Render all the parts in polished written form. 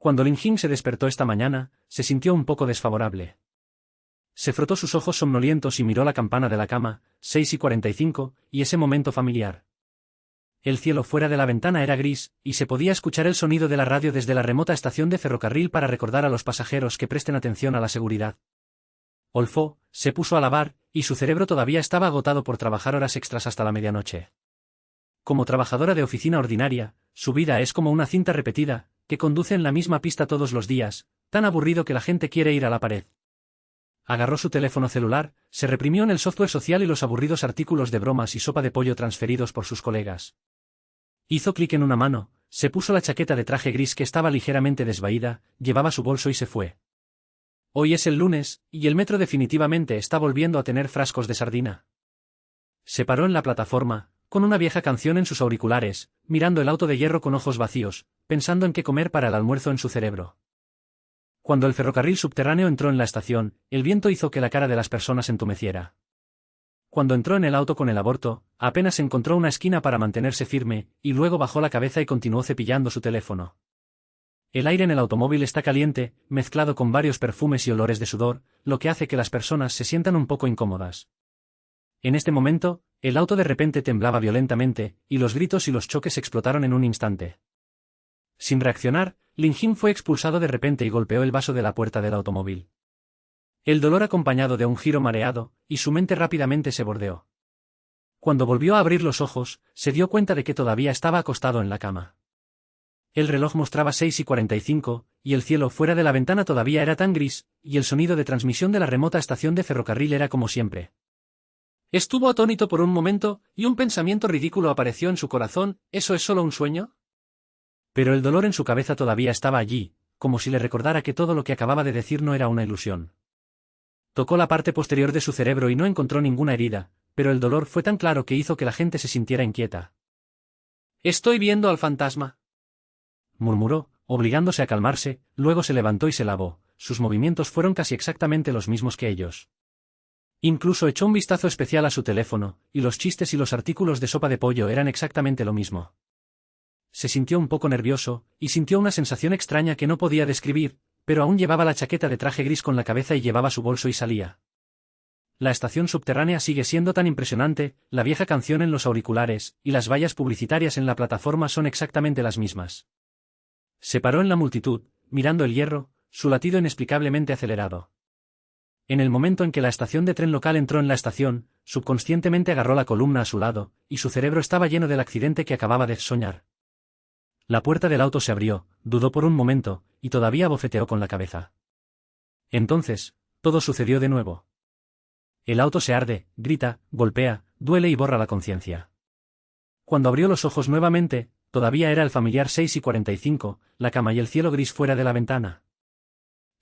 Cuando Lin Jing se despertó esta mañana, se sintió un poco desfavorable. Se frotó sus ojos somnolientos y miró la campana de la cama, 6:45, y ese momento familiar. El cielo fuera de la ventana era gris, y se podía escuchar el sonido de la radio desde la remota estación de ferrocarril para recordar a los pasajeros que presten atención a la seguridad. Olfó, se puso a lavar, y su cerebro todavía estaba agotado por trabajar horas extras hasta la medianoche. Como trabajadora de oficina ordinaria, su vida es como una cinta repetida, que conduce en la misma pista todos los días, tan aburrido que la gente quiere ir a la pared. Agarró su teléfono celular, se reprimió en el software social y los aburridos artículos de bromas y sopa de pollo transferidos por sus colegas. Hizo clic en una mano, se puso la chaqueta de traje gris que estaba ligeramente desvaída, llevaba su bolso y se fue. Hoy es el lunes, y el metro definitivamente está volviendo a tener frascos de sardina. Se paró en la plataforma, con una vieja canción en sus auriculares, mirando el auto de hierro con ojos vacíos, pensando en qué comer para el almuerzo en su cerebro. Cuando el ferrocarril subterráneo entró en la estación, el viento hizo que la cara de las personas entumeciera. Cuando entró en el auto con el aborto, apenas encontró una esquina para mantenerse firme, y luego bajó la cabeza y continuó cepillando su teléfono. El aire en el automóvil está caliente, mezclado con varios perfumes y olores de sudor, lo que hace que las personas se sientan un poco incómodas. En este momento, el auto de repente temblaba violentamente, y los gritos y los choques explotaron en un instante. Sin reaccionar, Lin Jing fue expulsado de repente y golpeó el vaso de la puerta del automóvil. El dolor acompañado de un giro mareado, y su mente rápidamente se bordeó. Cuando volvió a abrir los ojos, se dio cuenta de que todavía estaba acostado en la cama. El reloj mostraba 6:45, y el cielo fuera de la ventana todavía era tan gris, y el sonido de transmisión de la remota estación de ferrocarril era como siempre. Estuvo atónito por un momento, y un pensamiento ridículo apareció en su corazón: ¿eso es solo un sueño? Pero el dolor en su cabeza todavía estaba allí, como si le recordara que todo lo que acababa de decir no era una ilusión. Tocó la parte posterior de su cerebro y no encontró ninguna herida, pero el dolor fue tan claro que hizo que la gente se sintiera inquieta. «Estoy viendo al fantasma», murmuró, obligándose a calmarse, luego se levantó y se lavó, sus movimientos fueron casi exactamente los mismos que ellos. Incluso echó un vistazo especial a su teléfono, y los chistes y los artículos de sopa de pollo eran exactamente lo mismo. Se sintió un poco nervioso, y sintió una sensación extraña que no podía describir, pero aún llevaba la chaqueta de traje gris con la cabeza y llevaba su bolso y salía. La estación subterránea sigue siendo tan impresionante, la vieja canción en los auriculares, y las vallas publicitarias en la plataforma son exactamente las mismas. Se paró en la multitud, mirando el hierro, su latido inexplicablemente acelerado. En el momento en que la estación de tren local entró en la estación, subconscientemente agarró la columna a su lado, y su cerebro estaba lleno del accidente que acababa de soñar. La puerta del auto se abrió, dudó por un momento, y todavía bofeteó con la cabeza. Entonces, todo sucedió de nuevo. El auto se arde, grita, golpea, duele y borra la conciencia. Cuando abrió los ojos nuevamente, todavía era el familiar 6:45, la cama y el cielo gris fuera de la ventana.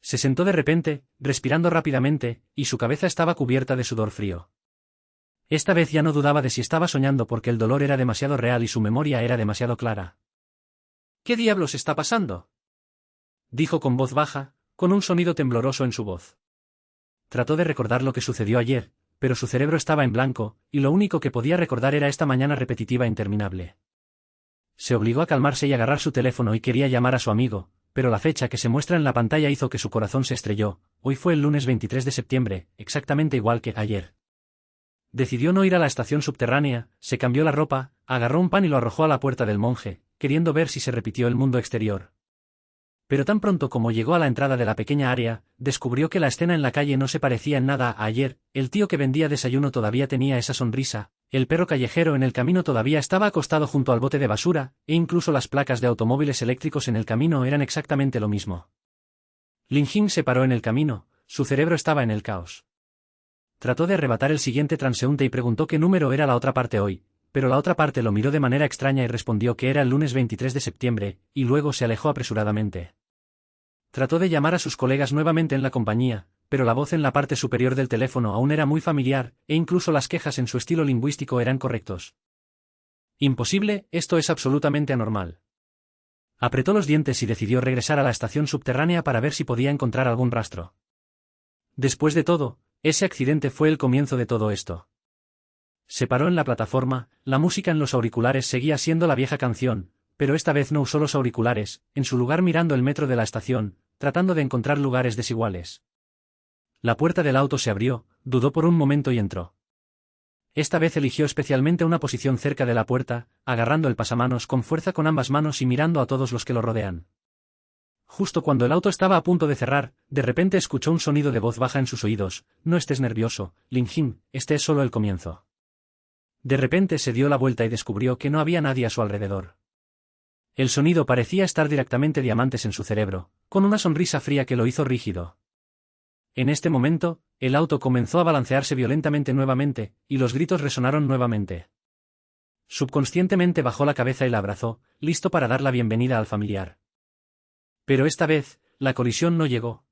Se sentó de repente, respirando rápidamente, y su cabeza estaba cubierta de sudor frío. Esta vez ya no dudaba de si estaba soñando porque el dolor era demasiado real y su memoria era demasiado clara. «¿Qué diablos está pasando?», dijo con voz baja, con un sonido tembloroso en su voz. Trató de recordar lo que sucedió ayer, pero su cerebro estaba en blanco, y lo único que podía recordar era esta mañana repetitiva e interminable. Se obligó a calmarse y agarrar su teléfono y quería llamar a su amigo, pero la fecha que se muestra en la pantalla hizo que su corazón se estrelló. Hoy fue el lunes 23 de septiembre, exactamente igual que ayer. Decidió no ir a la estación subterránea, se cambió la ropa, agarró un pan y lo arrojó a la puerta del monje, queriendo ver si se repitió el mundo exterior. Pero tan pronto como llegó a la entrada de la pequeña área, descubrió que la escena en la calle no se parecía en nada a ayer, el tío que vendía desayuno todavía tenía esa sonrisa, el perro callejero en el camino todavía estaba acostado junto al bote de basura, e incluso las placas de automóviles eléctricos en el camino eran exactamente lo mismo. Lin Jing se paró en el camino, su cerebro estaba en el caos. Trató de arrebatar el siguiente transeúnte y preguntó qué número era la otra parte hoy, pero la otra parte lo miró de manera extraña y respondió que era el lunes 23 de septiembre, y luego se alejó apresuradamente. Trató de llamar a sus colegas nuevamente en la compañía, pero la voz en la parte superior del teléfono aún era muy familiar, e incluso las quejas en su estilo lingüístico eran correctos. Imposible, esto es absolutamente anormal. Apretó los dientes y decidió regresar a la estación subterránea para ver si podía encontrar algún rastro. Después de todo, ese accidente fue el comienzo de todo esto. Se paró en la plataforma, la música en los auriculares seguía siendo la vieja canción, pero esta vez no usó los auriculares, en su lugar mirando el metro de la estación, tratando de encontrar lugares desiguales. La puerta del auto se abrió, dudó por un momento y entró. Esta vez eligió especialmente una posición cerca de la puerta, agarrando el pasamanos con fuerza con ambas manos y mirando a todos los que lo rodean. Justo cuando el auto estaba a punto de cerrar, de repente escuchó un sonido de voz baja en sus oídos: «No estés nervioso, Lin-Jin, este es solo el comienzo». De repente se dio la vuelta y descubrió que no había nadie a su alrededor. El sonido parecía estar directamente diamantes en su cerebro, con una sonrisa fría que lo hizo rígido. En este momento, el auto comenzó a balancearse violentamente nuevamente, y los gritos resonaron nuevamente. Subconscientemente bajó la cabeza y la abrazó, listo para dar la bienvenida al familiar. Pero esta vez, la colisión no llegó.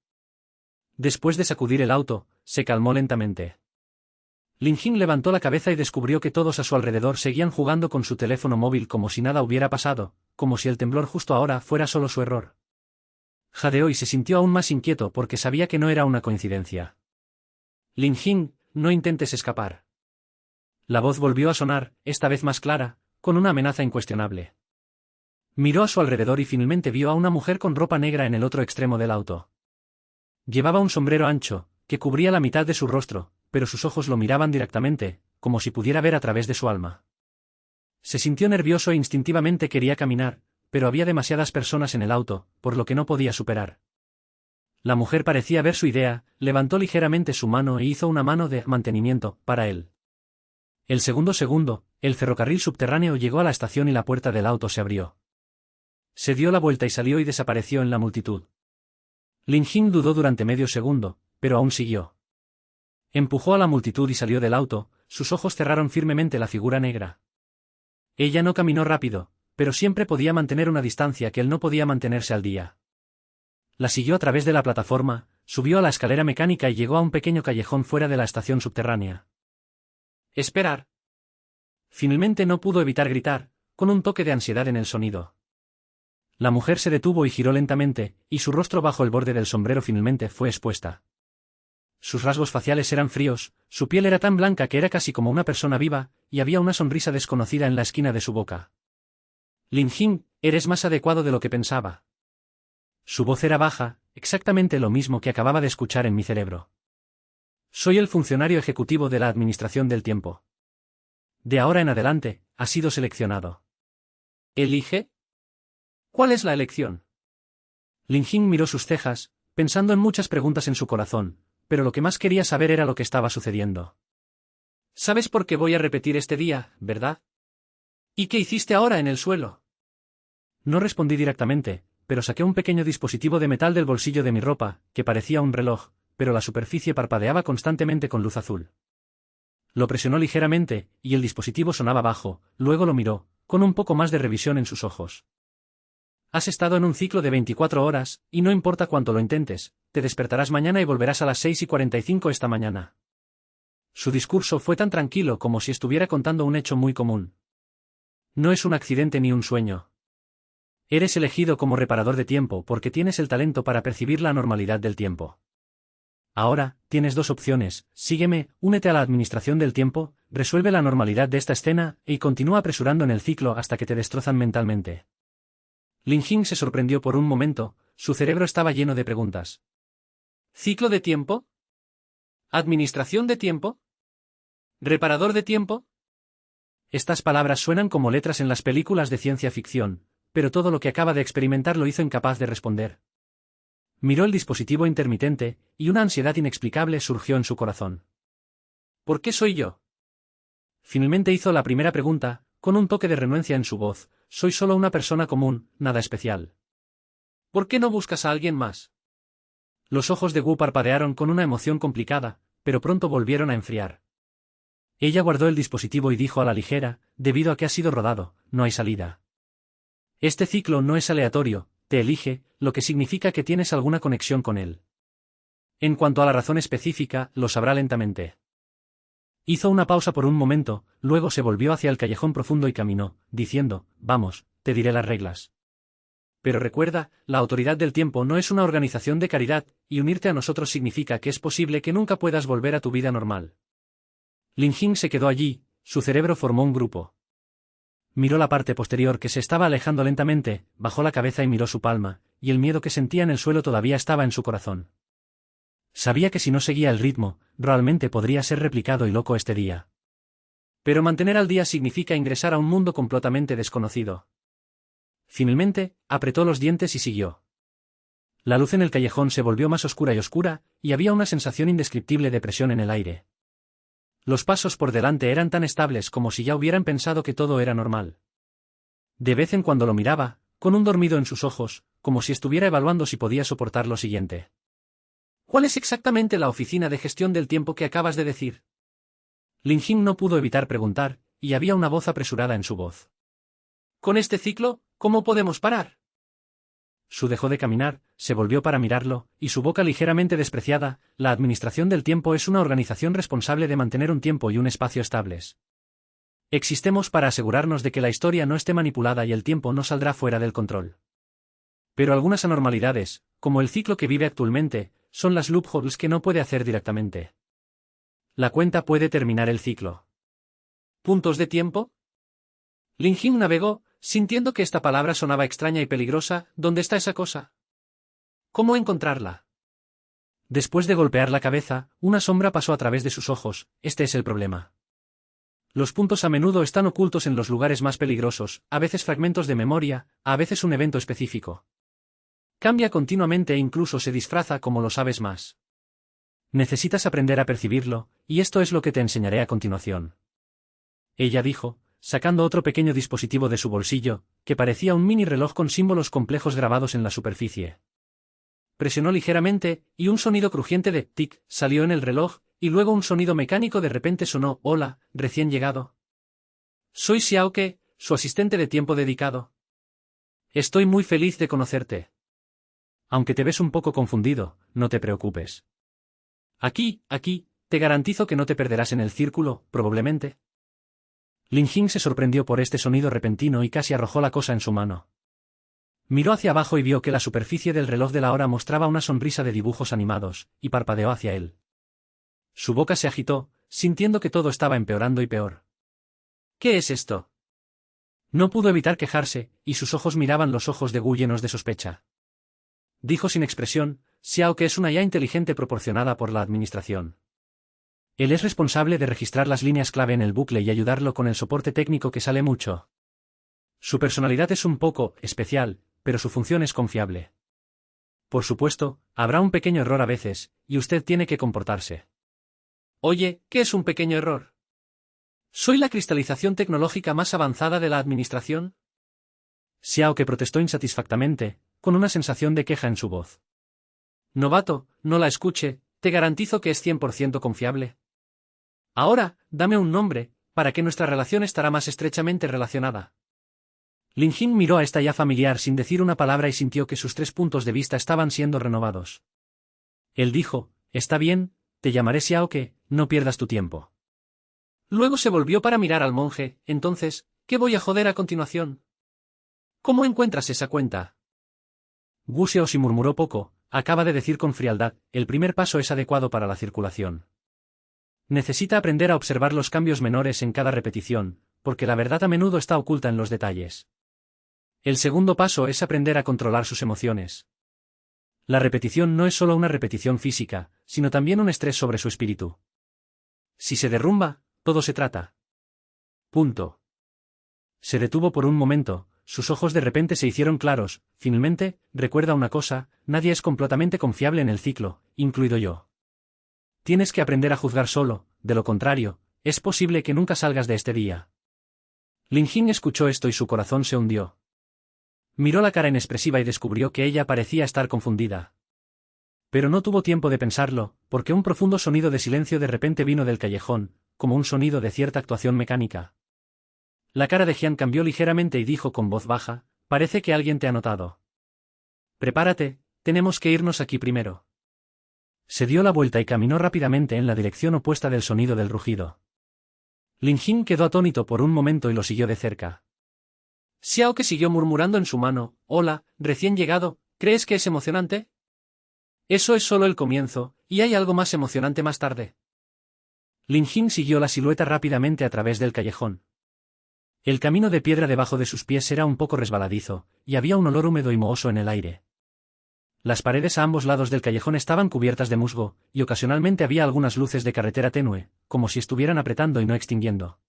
Después de sacudir el auto, se calmó lentamente. Lin-Jin levantó la cabeza y descubrió que todos a su alrededor seguían jugando con su teléfono móvil como si nada hubiera pasado, como si el temblor justo ahora fuera solo su error. Jadeó y se sintió aún más inquieto porque sabía que no era una coincidencia. «Lin-Jin, no intentes escapar». La voz volvió a sonar, esta vez más clara, con una amenaza incuestionable. Miró a su alrededor y finalmente vio a una mujer con ropa negra en el otro extremo del auto. Llevaba un sombrero ancho, que cubría la mitad de su rostro, pero sus ojos lo miraban directamente, como si pudiera ver a través de su alma. Se sintió nervioso e instintivamente quería caminar, pero había demasiadas personas en el auto, por lo que no podía superar. La mujer parecía ver su idea, levantó ligeramente su mano e hizo una mano de mantenimiento para él. El segundo, el ferrocarril subterráneo llegó a la estación y la puerta del auto se abrió. Se dio la vuelta y salió y desapareció en la multitud. Lin-Jin dudó durante medio segundo, pero aún siguió. Empujó a la multitud y salió del auto, sus ojos cerraron firmemente la figura negra. Ella no caminó rápido, pero siempre podía mantener una distancia que él no podía mantenerse al día. La siguió a través de la plataforma, subió a la escalera mecánica y llegó a un pequeño callejón fuera de la estación subterránea. «Esperar». Finalmente no pudo evitar gritar, con un toque de ansiedad en el sonido. La mujer se detuvo y giró lentamente, y su rostro bajo el borde del sombrero finalmente fue expuesta. Sus rasgos faciales eran fríos, su piel era tan blanca que era casi como una persona viva, y había una sonrisa desconocida en la esquina de su boca. «Lin-Jin, eres más adecuado de lo que pensaba». Su voz era baja, exactamente lo mismo que acababa de escuchar en mi cerebro. «Soy el funcionario ejecutivo de la Administración del Tiempo. De ahora en adelante, has sido seleccionado». «¿Elige? ¿Cuál es la elección?» Lin-Jin miró sus cejas, pensando en muchas preguntas en su corazón, pero lo que más quería saber era lo que estaba sucediendo. «¿Sabes por qué voy a repetir este día, verdad? ¿Y qué hiciste ahora en el suelo?» No respondí directamente, pero saqué un pequeño dispositivo de metal del bolsillo de mi ropa, que parecía un reloj, pero la superficie parpadeaba constantemente con luz azul. Lo presionó ligeramente, y el dispositivo sonaba bajo, luego lo miró, con un poco más de revisión en sus ojos. «Has estado en un ciclo de 24 horas, y no importa cuánto lo intentes, te despertarás mañana y volverás a las 6:45 esta mañana». Su discurso fue tan tranquilo como si estuviera contando un hecho muy común. «No es un accidente ni un sueño. Eres elegido como reparador de tiempo porque tienes el talento para percibir la normalidad del tiempo. Ahora, tienes dos opciones: sígueme, únete a la administración del tiempo, resuelve la normalidad de esta escena, y continúa apresurando en el ciclo hasta que te destrozan mentalmente». Lin-Jin se sorprendió por un momento, su cerebro estaba lleno de preguntas. ¿Ciclo de tiempo? ¿Administración de tiempo? ¿Reparador de tiempo? Estas palabras suenan como letras en las películas de ciencia ficción, pero todo lo que acaba de experimentar lo hizo incapaz de responder. Miró el dispositivo intermitente, y una ansiedad inexplicable surgió en su corazón. ¿Por qué soy yo? Finalmente hizo la primera pregunta, con un toque de renuencia en su voz: soy solo una persona común, nada especial. ¿Por qué no buscas a alguien más? Los ojos de Wu parpadearon con una emoción complicada, pero pronto volvieron a enfriar. Ella guardó el dispositivo y dijo a la ligera: debido a que ha sido rodado, no hay salida. Este ciclo no es aleatorio, te elige, lo que significa que tienes alguna conexión con él. En cuanto a la razón específica, lo sabrá lentamente. Hizo una pausa por un momento, luego se volvió hacia el callejón profundo y caminó, diciendo: vamos, te diré las reglas. Pero recuerda, la Autoridad del Tiempo no es una organización de caridad, y unirte a nosotros significa que es posible que nunca puedas volver a tu vida normal. Lin-Jin se quedó allí, su cerebro formó un grupo. Miró la parte posterior que se estaba alejando lentamente, bajó la cabeza y miró su palma, y el miedo que sentía en el suelo todavía estaba en su corazón. Sabía que si no seguía el ritmo, realmente podría ser replicado y loco este día. Pero mantener al día significa ingresar a un mundo completamente desconocido. Finalmente, apretó los dientes y siguió. La luz en el callejón se volvió más oscura y había una sensación indescriptible de presión en el aire. Los pasos por delante eran tan estables como si ya hubieran pensado que todo era normal. De vez en cuando lo miraba, con un dormido en sus ojos, como si estuviera evaluando si podía soportar lo siguiente. ¿Cuál es exactamente la oficina de gestión del tiempo que acabas de decir? Lin Jing no pudo evitar preguntar, y había una voz apresurada en su voz. ¿Con este ciclo, cómo podemos parar? Su dejó de caminar, se volvió para mirarlo, y su boca ligeramente despreciada. La administración del tiempo es una organización responsable de mantener un tiempo y un espacio estables. Existemos para asegurarnos de que la historia no esté manipulada y el tiempo no saldrá fuera del control. Pero algunas anormalidades, como el ciclo que vive actualmente, son las loopholes que no puede hacer directamente. La cuenta puede terminar el ciclo. ¿Puntos de tiempo? Lin Jing navegó, sintiendo que esta palabra sonaba extraña y peligrosa. ¿Dónde está esa cosa? ¿Cómo encontrarla? Después de golpear la cabeza, una sombra pasó a través de sus ojos. Este es el problema. Los puntos a menudo están ocultos en los lugares más peligrosos, a veces fragmentos de memoria, a veces un evento específico. Cambia continuamente e incluso se disfraza como lo sabes más. Necesitas aprender a percibirlo, y esto es lo que te enseñaré a continuación. Ella dijo, sacando otro pequeño dispositivo de su bolsillo, que parecía un mini reloj con símbolos complejos grabados en la superficie. Presionó ligeramente, y un sonido crujiente de tic salió en el reloj, y luego un sonido mecánico de repente sonó. Hola, recién llegado. Soy Xiaoke, su asistente de tiempo dedicado. Estoy muy feliz de conocerte. Aunque te ves un poco confundido, no te preocupes. Aquí, te garantizo que no te perderás en el círculo, probablemente. Lin Jing se sorprendió por este sonido repentino y casi arrojó la cosa en su mano. Miró hacia abajo y vio que la superficie del reloj de la hora mostraba una sonrisa de dibujos animados, y parpadeó hacia él. Su boca se agitó, sintiendo que todo estaba empeorando y peor. ¿Qué es esto? No pudo evitar quejarse, y sus ojos miraban los ojos de Gu llenos de sospecha. Dijo sin expresión, Xiao que es una IA inteligente proporcionada por la administración. Él es responsable de registrar las líneas clave en el bucle y ayudarlo con el soporte técnico que sale mucho. Su personalidad es un poco especial, pero su función es confiable. Por supuesto, habrá un pequeño error a veces, y usted tiene que comportarse. Oye, ¿qué es un pequeño error? ¿Soy la cristalización tecnológica más avanzada de la administración? Xiao que protestó insatisfactamente, con una sensación de queja en su voz. Novato, no la escuche, te garantizo que es 100% confiable. Ahora, dame un nombre, para que nuestra relación estará más estrechamente relacionada. Lin Jing miró a esta ya familiar sin decir una palabra y sintió que sus 3 puntos de vista estaban siendo renovados. Él dijo, está bien, te llamaré Xiaoke, no pierdas tu tiempo. Luego se volvió para mirar al monje. Entonces, ¿qué voy a joder a continuación? ¿Cómo encuentras esa cuenta? Gu Xiaoxi murmuró poco, acaba de decir con frialdad, el primer paso es adecuado para la circulación. Necesita aprender a observar los cambios menores en cada repetición, porque la verdad a menudo está oculta en los detalles. El segundo paso es aprender a controlar sus emociones. La repetición no es solo una repetición física, sino también un estrés sobre su espíritu. Si se derrumba, todo se trata. Punto. Se detuvo por un momento, sus ojos de repente se hicieron claros. Finalmente, recuerda una cosa, nadie es completamente confiable en el ciclo, incluido yo. Tienes que aprender a juzgar solo, de lo contrario, es posible que nunca salgas de este día. Lin Jing escuchó esto y su corazón se hundió. Miró la cara inexpresiva y descubrió que ella parecía estar confundida. Pero no tuvo tiempo de pensarlo, porque un profundo sonido de silencio de repente vino del callejón, como un sonido de cierta actuación mecánica. La cara de Jian cambió ligeramente y dijo con voz baja, parece que alguien te ha notado. Prepárate, tenemos que irnos aquí primero. Se dio la vuelta y caminó rápidamente en la dirección opuesta del sonido del rugido. Lin Jing quedó atónito por un momento y lo siguió de cerca. Xiao que siguió murmurando en su mano, hola, recién llegado, ¿crees que es emocionante? Eso es solo el comienzo, y hay algo más emocionante más tarde. Lin Jing siguió la silueta rápidamente a través del callejón. El camino de piedra debajo de sus pies era un poco resbaladizo, y había un olor húmedo y mohoso en el aire. Las paredes a ambos lados del callejón estaban cubiertas de musgo, y ocasionalmente había algunas luces de carretera tenue, como si estuvieran apretando y no extinguiendo.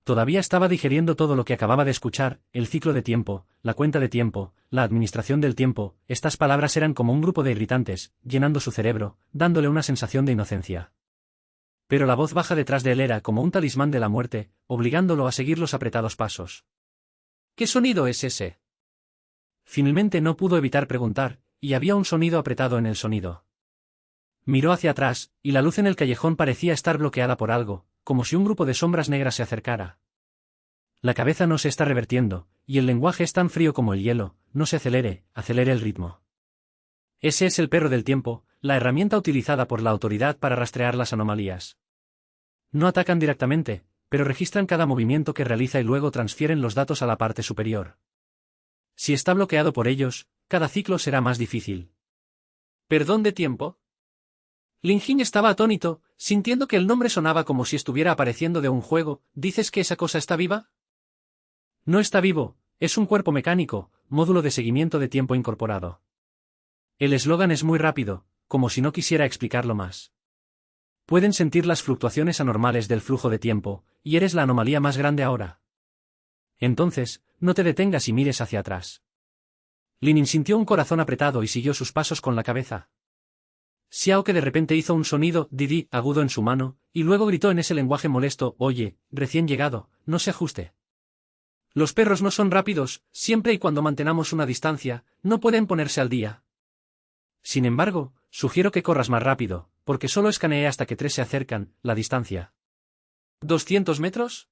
Todavía estaba digiriendo todo lo que acababa de escuchar: el ciclo de tiempo, la cuenta de tiempo, la administración del tiempo. Estas palabras eran como un grupo de irritantes, llenando su cerebro, dándole una sensación de inocencia. Pero la voz baja detrás de él era como un talismán de la muerte, obligándolo a seguir los apretados pasos. ¿Qué sonido es ese? Finalmente no pudo evitar preguntar, y había un sonido apretado en el sonido. Miró hacia atrás, y la luz en el callejón parecía estar bloqueada por algo, como si un grupo de sombras negras se acercara. La cabeza no se está revertiendo, y el lenguaje es tan frío como el hielo. No se acelere el ritmo. Ese es el perro del tiempo, la herramienta utilizada por la autoridad para rastrear las anomalías. No atacan directamente, pero registran cada movimiento que realiza y luego transfieren los datos a la parte superior. Si está bloqueado por ellos, cada ciclo será más difícil. ¿Perdón de tiempo? Lin Jin estaba atónito, sintiendo que el nombre sonaba como si estuviera apareciendo de un juego. ¿Dices que esa cosa está viva? No está vivo, es un cuerpo mecánico, módulo de seguimiento de tiempo incorporado. El eslogan es muy rápido, como si no quisiera explicarlo más. Pueden sentir las fluctuaciones anormales del flujo de tiempo, y eres la anomalía más grande ahora. Entonces, no te detengas y mires hacia atrás. Lin sintió un corazón apretado y siguió sus pasos con la cabeza. Xiao que de repente hizo un sonido didi agudo en su mano, y luego gritó en ese lenguaje molesto: oye, recién llegado, no se ajuste. Los perros no son rápidos, siempre y cuando mantenamos una distancia, no pueden ponerse al día. Sin embargo, sugiero que corras más rápido, porque solo escaneé hasta que 3 se acercan, la distancia. ¿200 metros?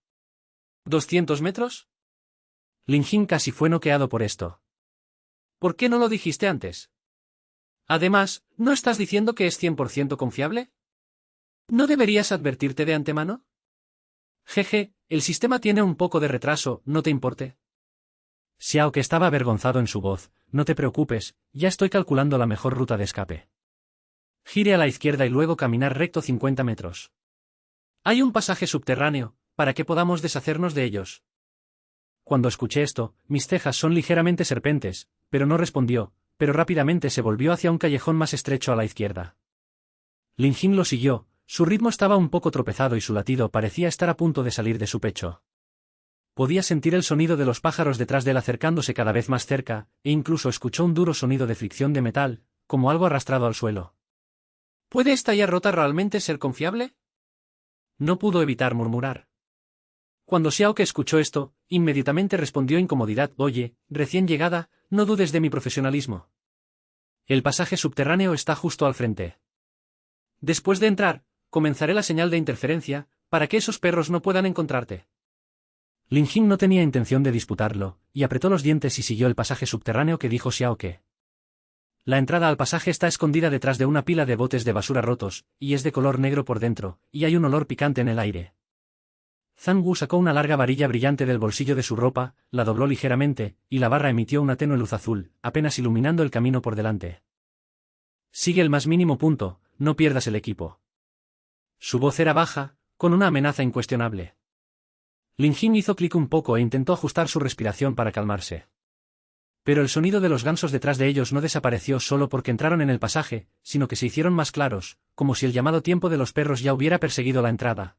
¿200 metros? Lin Jin casi fue noqueado por esto. ¿Por qué no lo dijiste antes? Además, ¿no estás diciendo que es 100% confiable? ¿No deberías advertirte de antemano? Jeje, el sistema tiene un poco de retraso, ¿no te importe? Xiao que estaba avergonzado en su voz: no te preocupes, ya estoy calculando la mejor ruta de escape. Gire a la izquierda y luego caminar recto 50 metros. Hay un pasaje subterráneo, para que podamos deshacernos de ellos. Cuando escuché esto, mis cejas son ligeramente serpentes, pero no respondió, pero rápidamente se volvió hacia un callejón más estrecho a la izquierda. Lin Jin lo siguió, su ritmo estaba un poco tropezado y su latido parecía estar a punto de salir de su pecho. Podía sentir el sonido de los pájaros detrás de él acercándose cada vez más cerca, e incluso escuchó un duro sonido de fricción de metal, como algo arrastrado al suelo. ¿Puede esta ya rota realmente ser confiable? No pudo evitar murmurar. Cuando Xiao que escuchó esto, inmediatamente respondió incomodidad: oye, recién llegada, no dudes de mi profesionalismo. El pasaje subterráneo está justo al frente. Después de entrar, comenzaré la señal de interferencia, para que esos perros no puedan encontrarte. Lin Jin no tenía intención de disputarlo, y apretó los dientes y siguió el pasaje subterráneo que dijo Xiao que. La entrada al pasaje está escondida detrás de una pila de botes de basura rotos, y es de color negro por dentro, y hay un olor picante en el aire. Zhang Wu sacó una larga varilla brillante del bolsillo de su ropa, la dobló ligeramente, y la barra emitió una tenue luz azul, apenas iluminando el camino por delante. Sigue el más mínimo punto, no pierdas el equipo. Su voz era baja, con una amenaza incuestionable. Lin Jin hizo clic un poco e intentó ajustar su respiración para calmarse. Pero el sonido de los gansos detrás de ellos no desapareció solo porque entraron en el pasaje, sino que se hicieron más claros, como si el llamado tiempo de los perros ya hubiera perseguido la entrada.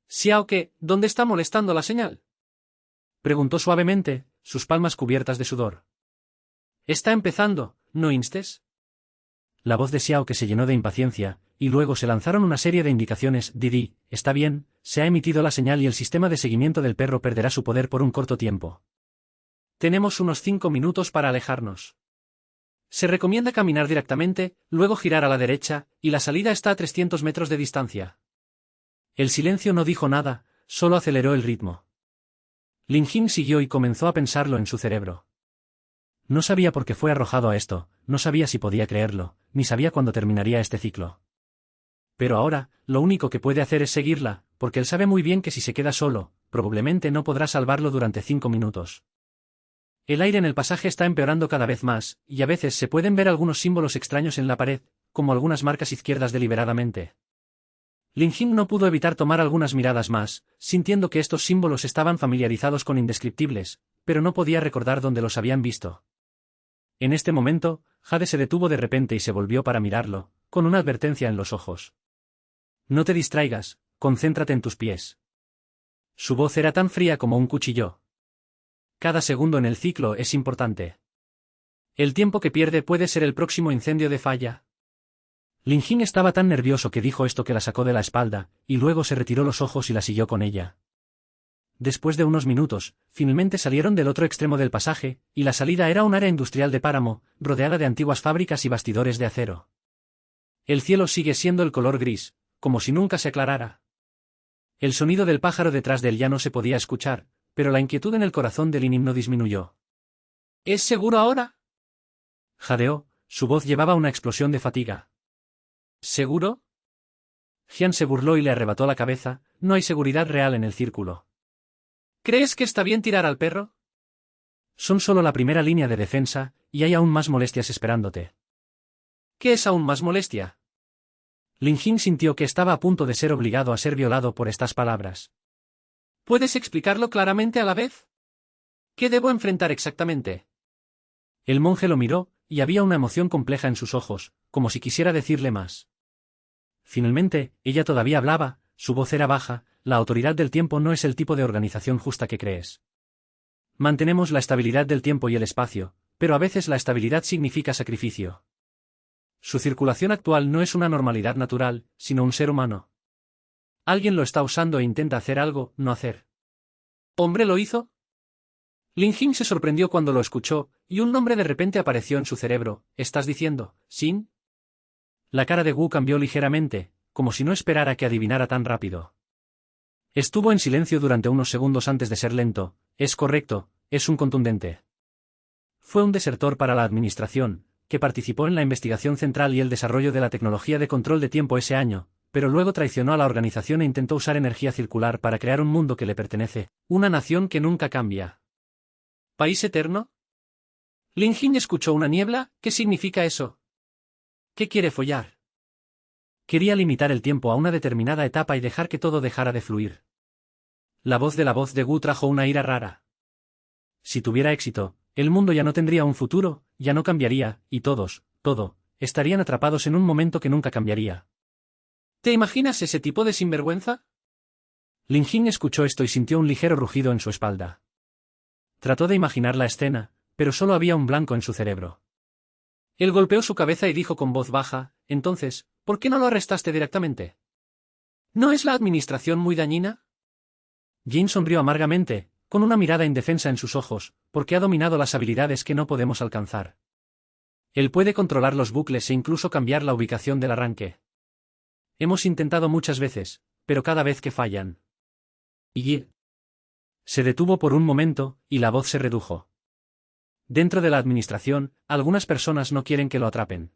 «Xiao que, ¿dónde está molestando la señal?», preguntó suavemente, sus palmas cubiertas de sudor. «Está empezando, ¿no instes?». La voz de Xiao que se llenó de impaciencia, y luego se lanzaron una serie de indicaciones. Didi, está bien, se ha emitido la señal y el sistema de seguimiento del perro perderá su poder por un corto tiempo. Tenemos unos 5 minutos para alejarnos. Se recomienda caminar directamente, luego girar a la derecha, y la salida está a 300 metros de distancia. El silencio no dijo nada, solo aceleró el ritmo. Lin Jin siguió y comenzó a pensarlo en su cerebro. No sabía por qué fue arrojado a esto, no sabía si podía creerlo, ni sabía cuándo terminaría este ciclo. Pero ahora, lo único que puede hacer es seguirla, porque él sabe muy bien que si se queda solo, probablemente no podrá salvarlo durante 5 minutos. El aire en el pasaje está empeorando cada vez más, y a veces se pueden ver algunos símbolos extraños en la pared, como algunas marcas izquierdas deliberadamente. Lin Jing no pudo evitar tomar algunas miradas más, sintiendo que estos símbolos estaban familiarizados con indescriptibles, pero no podía recordar dónde los habían visto. En este momento, Jade se detuvo de repente y se volvió para mirarlo, con una advertencia en los ojos. No te distraigas, concéntrate en tus pies. Su voz era tan fría como un cuchillo. Cada segundo en el ciclo es importante. El tiempo que pierde puede ser el próximo incendio de falla. Lin Jing estaba tan nervioso que dijo esto que la sacó de la espalda, y luego se retiró los ojos y la siguió con ella. Después de unos minutos, finalmente salieron del otro extremo del pasaje, y la salida era un área industrial de páramo, rodeada de antiguas fábricas y bastidores de acero. El cielo sigue siendo el color gris, como si nunca se aclarara. El sonido del pájaro detrás de él ya no se podía escuchar, pero la inquietud en el corazón de Lin no disminuyó. ¿Es seguro ahora? Jadeó, su voz llevaba una explosión de fatiga. ¿Seguro? Jian se burló y le arrebató la cabeza, no hay seguridad real en el círculo. ¿Crees que está bien tirar al perro? Son solo la primera línea de defensa, y hay aún más molestias esperándote. ¿Qué es aún más molestia? Lin Jing sintió que estaba a punto de ser obligado a ser violado por estas palabras. ¿Puedes explicarlo claramente a la vez? ¿Qué debo enfrentar exactamente? El monje lo miró, y había una emoción compleja en sus ojos, como si quisiera decirle más. Finalmente, ella todavía hablaba, su voz era baja, la autoridad del tiempo no es el tipo de organización justa que crees. Mantenemos la estabilidad del tiempo y el espacio, pero a veces la estabilidad significa sacrificio. Su circulación actual no es una normalidad natural, sino un ser humano. Alguien lo está usando e intenta hacer algo, no hacer. ¿Hombre lo hizo? Lin Jing se sorprendió cuando lo escuchó, y un nombre de repente apareció en su cerebro. ¿Estás diciendo, Xin? La cara de Wu cambió ligeramente, como si no esperara que adivinara tan rápido. Estuvo en silencio durante unos segundos antes de ser lento. Es correcto, es un contundente. Fue un desertor para la administración, que participó en la investigación central y el desarrollo de la tecnología de control de tiempo ese año, pero luego traicionó a la organización e intentó usar energía circular para crear un mundo que le pertenece, una nación que nunca cambia. ¿País eterno? Lin Jing escuchó una niebla. ¿Qué significa eso? ¿Qué quiere follar? Quería limitar el tiempo a una determinada etapa y dejar que todo dejara de fluir. La voz de Wu trajo una ira rara. Si tuviera éxito, el mundo ya no tendría un futuro, ya no cambiaría, y todos, estarían atrapados en un momento que nunca cambiaría. ¿Te imaginas ese tipo de sinvergüenza? Lin Jing escuchó esto y sintió un ligero rugido en su espalda. Trató de imaginar la escena, pero solo había un blanco en su cerebro. Él golpeó su cabeza y dijo con voz baja, entonces, ¿por qué no lo arrestaste directamente? ¿No es la administración muy dañina? Jin sonrió amargamente, con una mirada indefensa en sus ojos, porque ha dominado las habilidades que no podemos alcanzar. Él puede controlar los bucles e incluso cambiar la ubicación del arranque. Hemos intentado muchas veces, pero cada vez que fallan. Y se detuvo por un momento, y la voz se redujo. Dentro de la administración, algunas personas no quieren que lo atrapen.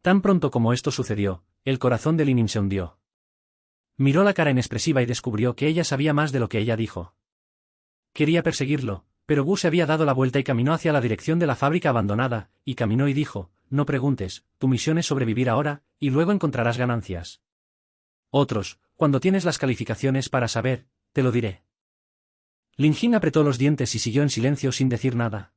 Tan pronto como esto sucedió, el corazón de Lin se hundió. Miró la cara inexpresiva y descubrió que ella sabía más de lo que ella dijo. Quería perseguirlo, pero Wu se había dado la vuelta y caminó hacia la dirección de la fábrica abandonada, y caminó y dijo, no preguntes, tu misión es sobrevivir ahora, y luego encontrarás ganancias. Otros, cuando tienes las calificaciones para saber, te lo diré. Lin Jing apretó los dientes y siguió en silencio sin decir nada.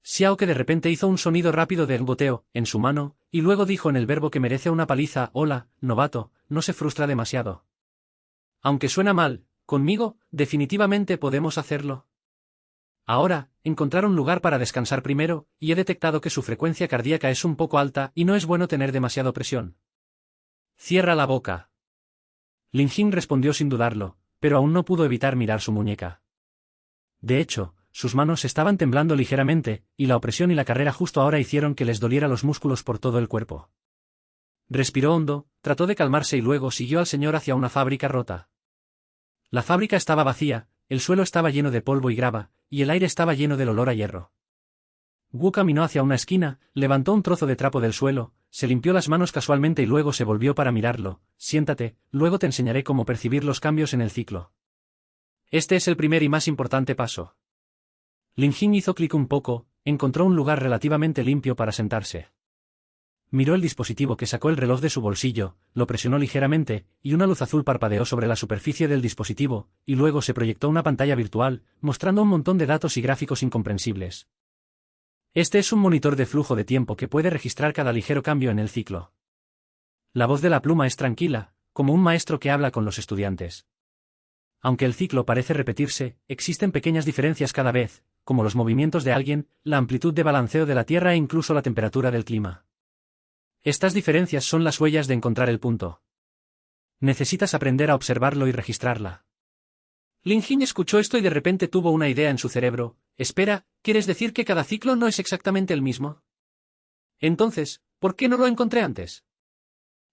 Xiao que de repente hizo un sonido rápido de goteo en su mano, y luego dijo en el verbo que merece una paliza, hola, novato, no se frustra demasiado. Aunque suena mal, conmigo, definitivamente podemos hacerlo. Ahora, encontrar un lugar para descansar primero, y he detectado que su frecuencia cardíaca es un poco alta y no es bueno tener demasiado presión. Cierra la boca. Lin Jing respondió sin dudarlo, pero aún no pudo evitar mirar su muñeca. De hecho, sus manos estaban temblando ligeramente, y la opresión y la carrera justo ahora hicieron que les doliera los músculos por todo el cuerpo. Respiró hondo, trató de calmarse y luego siguió al señor hacia una fábrica rota. La fábrica estaba vacía, el suelo estaba lleno de polvo y grava, y el aire estaba lleno del olor a hierro. Wu caminó hacia una esquina, levantó un trozo de trapo del suelo, se limpió las manos casualmente y luego se volvió para mirarlo. Siéntate, luego te enseñaré cómo percibir los cambios en el ciclo. Este es el primer y más importante paso. Lin Jing hizo clic un poco, encontró un lugar relativamente limpio para sentarse. Miró el dispositivo que sacó el reloj de su bolsillo, lo presionó ligeramente, y una luz azul parpadeó sobre la superficie del dispositivo, y luego se proyectó una pantalla virtual, mostrando un montón de datos y gráficos incomprensibles. Este es un monitor de flujo de tiempo que puede registrar cada ligero cambio en el ciclo. La voz de la pluma es tranquila, como un maestro que habla con los estudiantes. Aunque el ciclo parece repetirse, existen pequeñas diferencias cada vez, como los movimientos de alguien, la amplitud de balanceo de la Tierra e incluso la temperatura del clima. Estas diferencias son las huellas de encontrar el punto. Necesitas aprender a observarlo y registrarla. Lin Jin escuchó esto y de repente tuvo una idea en su cerebro. Espera, ¿quieres decir que cada ciclo no es exactamente el mismo? Entonces, ¿por qué no lo encontré antes?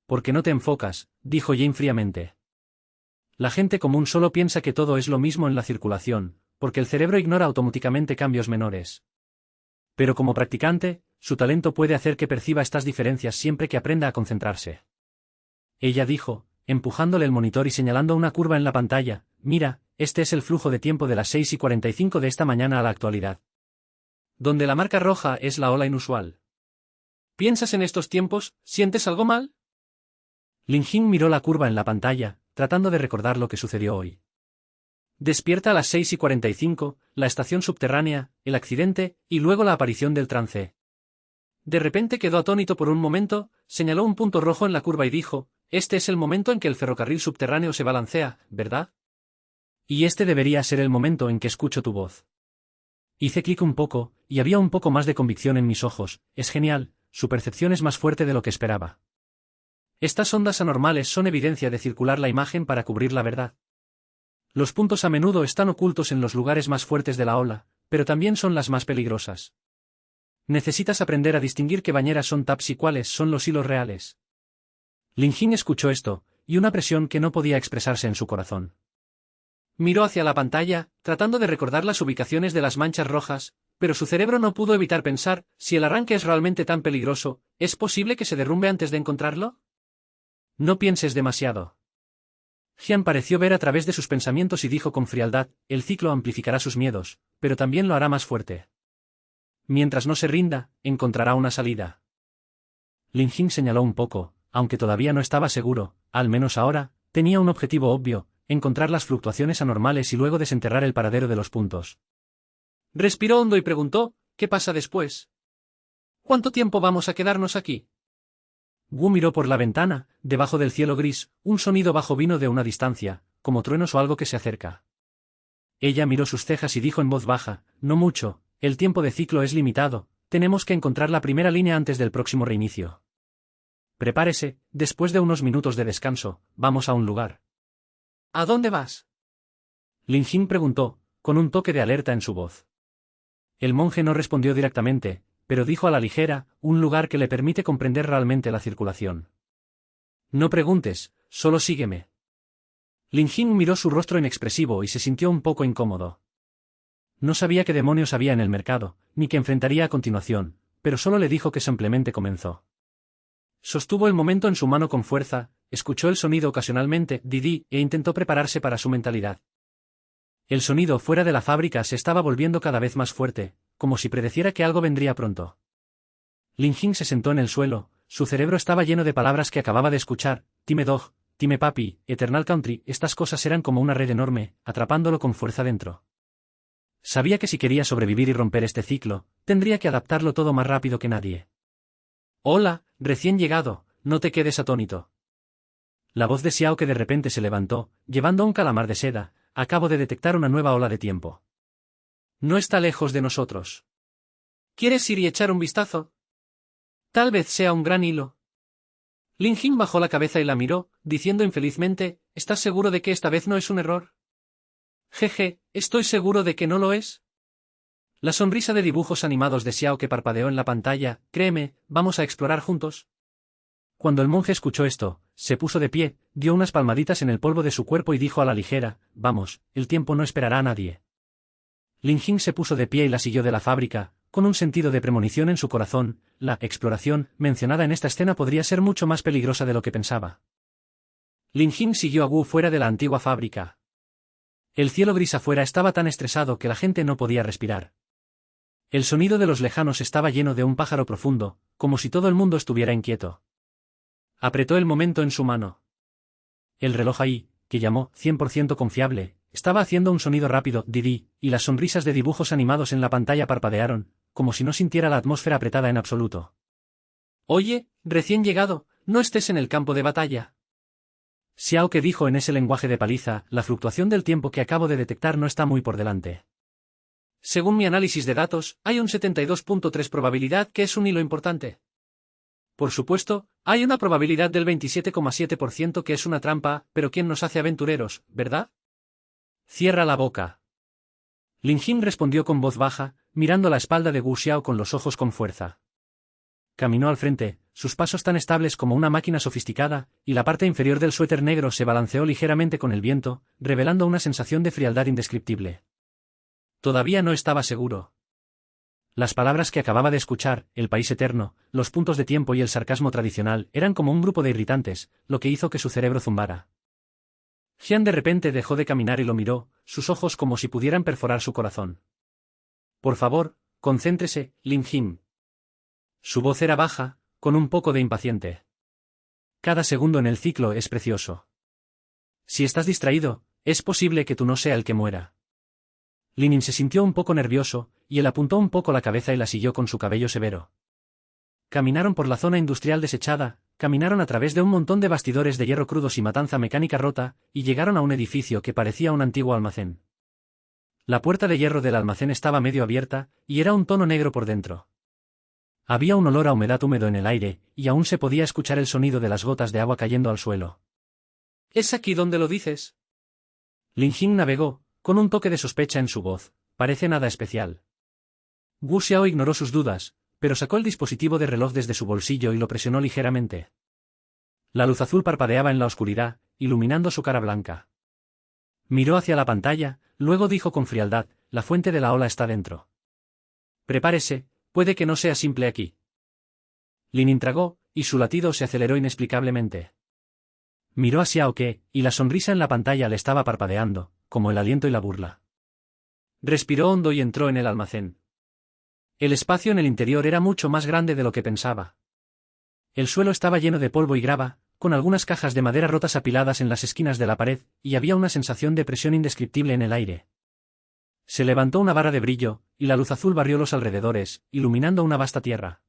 Porque no te enfocas, dijo Jane fríamente. La gente común solo piensa que todo es lo mismo en la circulación, porque el cerebro ignora automáticamente cambios menores. Pero como practicante, su talento puede hacer que perciba estas diferencias siempre que aprenda a concentrarse. Ella dijo, empujándole el monitor y señalando una curva en la pantalla, mira, este es el flujo de tiempo de las 6:45 de esta mañana a la actualidad. Donde la marca roja es la ola inusual. ¿Piensas en estos tiempos? ¿Sientes algo mal? Lin Jin miró la curva en la pantalla, tratando de recordar lo que sucedió hoy. Despierta a las 6:45, la estación subterránea, el accidente, y luego la aparición del trance. De repente quedó atónito por un momento, señaló un punto rojo en la curva y dijo, este es el momento en que el ferrocarril subterráneo se balancea, ¿verdad? Y este debería ser el momento en que escucho tu voz. Hice clic un poco, y había un poco más de convicción en mis ojos. Es genial, su percepción es más fuerte de lo que esperaba. Estas ondas anormales son evidencia de circular la imagen para cubrir la verdad. Los puntos a menudo están ocultos en los lugares más fuertes de la ola, pero también son las más peligrosas. Necesitas aprender a distinguir qué bañeras son taps y cuáles son los hilos reales. Lin Jin escuchó esto, y una presión que no podía expresarse en su corazón. Miró hacia la pantalla, tratando de recordar las ubicaciones de las manchas rojas, pero su cerebro no pudo evitar pensar, si el arranque es realmente tan peligroso, ¿es posible que se derrumbe antes de encontrarlo? No pienses demasiado. Jian pareció ver a través de sus pensamientos y dijo con frialdad, el ciclo amplificará sus miedos, pero también lo hará más fuerte. Mientras no se rinda, encontrará una salida. Lin Jin señaló un poco, aunque todavía no estaba seguro, al menos ahora, tenía un objetivo obvio, encontrar las fluctuaciones anormales y luego desenterrar el paradero de los puntos. Respiró hondo y preguntó, ¿qué pasa después? ¿Cuánto tiempo vamos a quedarnos aquí? Wu miró por la ventana, debajo del cielo gris, un sonido bajo vino de una distancia, como truenos o algo que se acerca. Ella miró sus cejas y dijo en voz baja, no mucho, el tiempo de ciclo es limitado, tenemos que encontrar la primera línea antes del próximo reinicio. Prepárese, después de unos minutos de descanso, vamos a un lugar. ¿A dónde vas? Lin Jin preguntó, con un toque de alerta en su voz. El monje no respondió directamente, pero dijo a la ligera, un lugar que le permite comprender realmente la circulación. No preguntes, solo sígueme. Lin Jin miró su rostro inexpresivo y se sintió un poco incómodo. No sabía qué demonios había en el mercado, ni qué enfrentaría a continuación, pero solo le dijo que simplemente comenzó. Sostuvo el momento en su mano con fuerza, escuchó el sonido ocasionalmente, didi, e intentó prepararse para su mentalidad. El sonido fuera de la fábrica se estaba volviendo cada vez más fuerte, como si predeciera que algo vendría pronto. Lin Jin se sentó en el suelo, su cerebro estaba lleno de palabras que acababa de escuchar, Time Dog, Time Papi, Eternal Country, estas cosas eran como una red enorme, atrapándolo con fuerza dentro. Sabía que si quería sobrevivir y romper este ciclo, tendría que adaptarlo todo más rápido que nadie. Hola, recién llegado, no te quedes atónito. La voz de Xiao que de repente se levantó, llevando un calamar de seda, acabo de detectar una nueva ola de tiempo. No está lejos de nosotros. ¿Quieres ir y echar un vistazo? Tal vez sea un gran hilo. Lin Jin bajó la cabeza y la miró, diciendo infelizmente, ¿estás seguro de que esta vez no es un error? Jeje, estoy seguro de que no lo es. La sonrisa de dibujos animados de Xiao que parpadeó en la pantalla, créeme, vamos a explorar juntos. Cuando el monje escuchó esto, se puso de pie, dio unas palmaditas en el polvo de su cuerpo y dijo a la ligera, vamos, el tiempo no esperará a nadie. Lin Jin se puso de pie y la siguió de la fábrica, con un sentido de premonición en su corazón, la exploración, mencionada en esta escena podría ser mucho más peligrosa de lo que pensaba. Lin Jin siguió a Wu fuera de la antigua fábrica. El cielo gris afuera estaba tan estresado que la gente no podía respirar. El sonido de los lejanos estaba lleno de un pájaro profundo, como si todo el mundo estuviera inquieto. Apretó el momento en su mano. El reloj ahí, que llamó 100% confiable, estaba haciendo un sonido rápido, didí, y las sonrisas de dibujos animados en la pantalla parpadearon, como si no sintiera la atmósfera apretada en absoluto. Oye, recién llegado, no estés en el campo de batalla. Xiao que dijo en ese lenguaje de paliza, la fluctuación del tiempo que acabo de detectar no está muy por delante. Según mi análisis de datos, hay un 72.3 probabilidad que es un hilo importante. Por supuesto, hay una probabilidad del 27,7% que es una trampa, pero ¿quién nos hace aventureros, verdad? Cierra la boca. Lin Jin respondió con voz baja, mirando la espalda de Wu Xiao con los ojos con fuerza. Caminó al frente, sus pasos tan estables como una máquina sofisticada, y la parte inferior del suéter negro se balanceó ligeramente con el viento, revelando una sensación de frialdad indescriptible. Todavía no estaba seguro. Las palabras que acababa de escuchar, el país eterno, los puntos de tiempo y el sarcasmo tradicional, eran como un grupo de irritantes, lo que hizo que su cerebro zumbara. Jian de repente dejó de caminar y lo miró, sus ojos como si pudieran perforar su corazón. Por favor, concéntrese, Lin Jin. Su voz era baja, con un poco de impaciente. Cada segundo en el ciclo es precioso. Si estás distraído, es posible que tú no sea el que muera. Linin se sintió un poco nervioso, y él apuntó un poco la cabeza y la siguió con su cabello severo. Caminaron por la zona industrial desechada, caminaron a través de un montón de bastidores de hierro crudos y matanza mecánica rota, y llegaron a un edificio que parecía un antiguo almacén. La puerta de hierro del almacén estaba medio abierta, y era un tono negro por dentro. Había un olor a humedad húmedo en el aire, y aún se podía escuchar el sonido de las gotas de agua cayendo al suelo. ¿Es aquí donde lo dices? Lin Jin navegó, con un toque de sospecha en su voz, parece nada especial. Wu Xiao ignoró sus dudas, pero sacó el dispositivo de reloj desde su bolsillo y lo presionó ligeramente. La luz azul parpadeaba en la oscuridad, iluminando su cara blanca. Miró hacia la pantalla, luego dijo con frialdad, la fuente de la ola está dentro. Prepárese, puede que no sea simple aquí. Lin intragó, y su latido se aceleró inexplicablemente. Miró a Xiao Ke, y la sonrisa en la pantalla le estaba parpadeando, como el aliento y la burla. Respiró hondo y entró en el almacén. El espacio en el interior era mucho más grande de lo que pensaba. El suelo estaba lleno de polvo y grava, con algunas cajas de madera rotas apiladas en las esquinas de la pared, y había una sensación de presión indescriptible en el aire. Se levantó una barra de brillo, y la luz azul barrió los alrededores, iluminando una vasta tierra.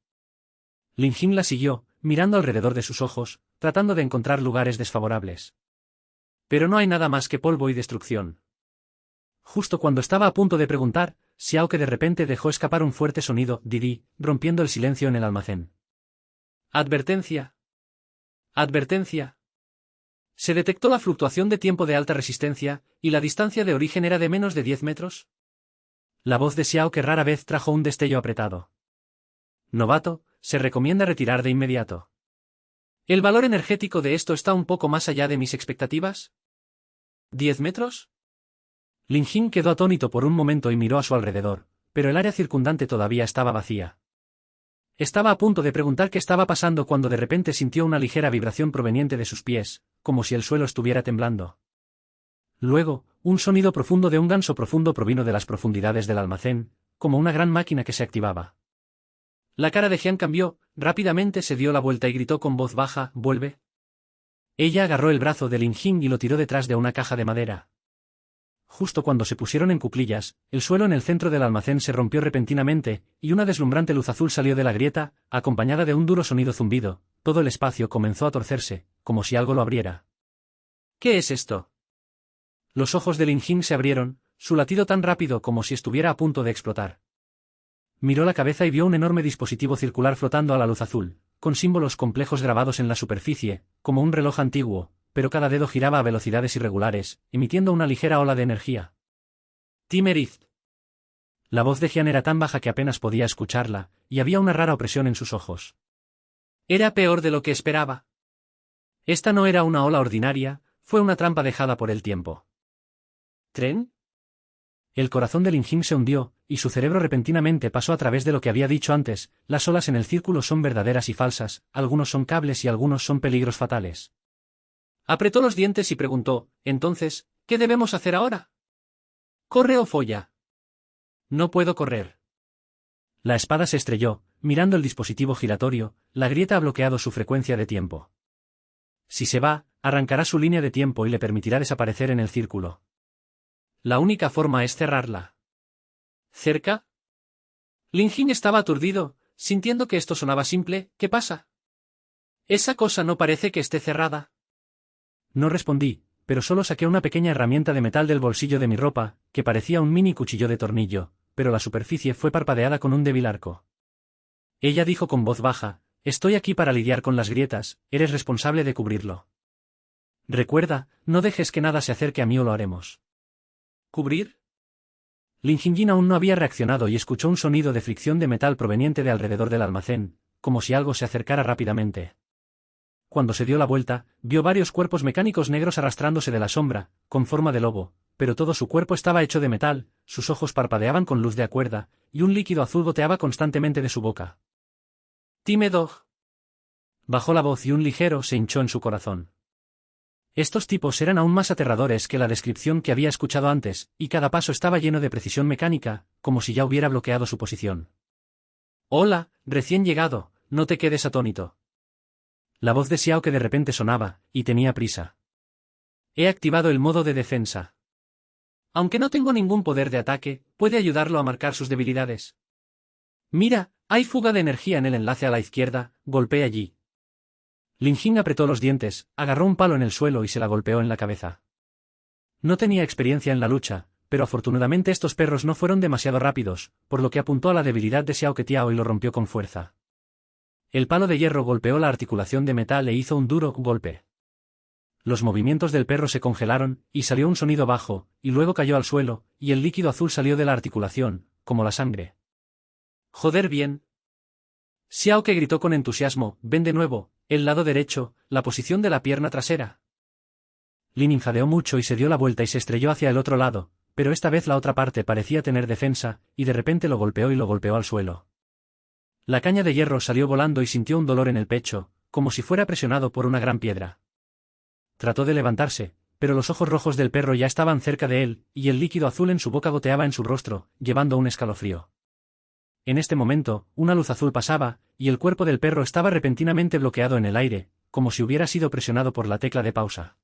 Lin Jin la siguió, mirando alrededor de sus ojos, tratando de encontrar lugares desfavorables. Pero no hay nada más que polvo y destrucción. Justo cuando estaba a punto de preguntar, Xiao que de repente dejó escapar un fuerte sonido, didí, rompiendo el silencio en el almacén. Advertencia. Advertencia. Se detectó la fluctuación de tiempo de alta resistencia, y la distancia de origen era de menos de 10 metros. La voz de Xiao que rara vez trajo un destello apretado. Novato, se recomienda retirar de inmediato. ¿El valor energético de esto está un poco más allá de mis expectativas? ¿10 metros? Lin Jin quedó atónito por un momento y miró a su alrededor, pero el área circundante todavía estaba vacía. Estaba a punto de preguntar qué estaba pasando cuando de repente sintió una ligera vibración proveniente de sus pies, como si el suelo estuviera temblando. Luego, un sonido profundo de un ganso profundo provino de las profundidades del almacén, como una gran máquina que se activaba. La cara de Jian cambió, rápidamente se dio la vuelta y gritó con voz baja, «¿Vuelve?» Ella agarró el brazo de Lin Jin y lo tiró detrás de una caja de madera. Justo cuando se pusieron en cuclillas, el suelo en el centro del almacén se rompió repentinamente, y una deslumbrante luz azul salió de la grieta, acompañada de un duro sonido zumbido. Todo el espacio comenzó a torcerse, como si algo lo abriera. ¿Qué es esto? Los ojos de Lin Jin se abrieron, su latido tan rápido como si estuviera a punto de explotar. Miró la cabeza y vio un enorme dispositivo circular flotando a la luz azul, con símbolos complejos grabados en la superficie, como un reloj antiguo, pero cada dedo giraba a velocidades irregulares, emitiendo una ligera ola de energía. Timerith. La voz de Jian era tan baja que apenas podía escucharla, y había una rara opresión en sus ojos. Era peor de lo que esperaba. Esta no era una ola ordinaria, fue una trampa dejada por el tiempo. ¿Tren? El corazón de Lin Jin se hundió, y su cerebro repentinamente pasó a través de lo que había dicho antes, las olas en el círculo son verdaderas y falsas, algunos son cables y algunos son peligros fatales. Apretó los dientes y preguntó, entonces, ¿qué debemos hacer ahora? ¿Corre o folla? No puedo correr. La espada se estrelló, mirando el dispositivo giratorio, la grieta ha bloqueado su frecuencia de tiempo. Si se va, arrancará su línea de tiempo y le permitirá desaparecer en el círculo. La única forma es cerrarla. ¿Cerca? Lin Jin estaba aturdido, sintiendo que esto sonaba simple. ¿Qué pasa? Esa cosa no parece que esté cerrada. No respondí, pero solo saqué una pequeña herramienta de metal del bolsillo de mi ropa, que parecía un mini cuchillo de tornillo, pero la superficie fue parpadeada con un débil arco. Ella dijo con voz baja: «Estoy aquí para lidiar con las grietas, eres responsable de cubrirlo. Recuerda, no dejes que nada se acerque a mí o lo haremos». ¿Cubrir? Lin Jin aún no había reaccionado y escuchó un sonido de fricción de metal proveniente de alrededor del almacén, como si algo se acercara rápidamente. Cuando se dio la vuelta, vio varios cuerpos mecánicos negros arrastrándose de la sombra, con forma de lobo, pero todo su cuerpo estaba hecho de metal, sus ojos parpadeaban con luz de acuerda, y un líquido azul goteaba constantemente de su boca. «Time Dog». Bajó la voz y un ligero se hinchó en su corazón. Estos tipos eran aún más aterradores que la descripción que había escuchado antes, y cada paso estaba lleno de precisión mecánica, como si ya hubiera bloqueado su posición. «Hola, recién llegado, no te quedes atónito». La voz de Xiao que de repente sonaba, y tenía prisa. «He activado el modo de defensa. Aunque no tengo ningún poder de ataque, puede ayudarlo a marcar sus debilidades. Mira, hay fuga de energía en el enlace a la izquierda, golpee allí». Lin Jin apretó los dientes, agarró un palo en el suelo y se la golpeó en la cabeza. No tenía experiencia en la lucha, pero afortunadamente estos perros no fueron demasiado rápidos, por lo que apuntó a la debilidad de Xiao Ketiao y lo rompió con fuerza. El palo de hierro golpeó la articulación de metal e hizo un duro golpe. Los movimientos del perro se congelaron, y salió un sonido bajo, y luego cayó al suelo, y el líquido azul salió de la articulación, como la sangre. «Joder bien». Xiao que gritó con entusiasmo: «Ven de nuevo, el lado derecho, la posición de la pierna trasera». Lin jadeó mucho y se dio la vuelta y se estrelló hacia el otro lado, pero esta vez la otra parte parecía tener defensa, y de repente lo golpeó al suelo. La caña de hierro salió volando y sintió un dolor en el pecho, como si fuera presionado por una gran piedra. Trató de levantarse, pero los ojos rojos del perro ya estaban cerca de él, y el líquido azul en su boca goteaba en su rostro, llevando un escalofrío. En este momento, una luz azul pasaba, y el cuerpo del perro estaba repentinamente bloqueado en el aire, como si hubiera sido presionado por la tecla de pausa.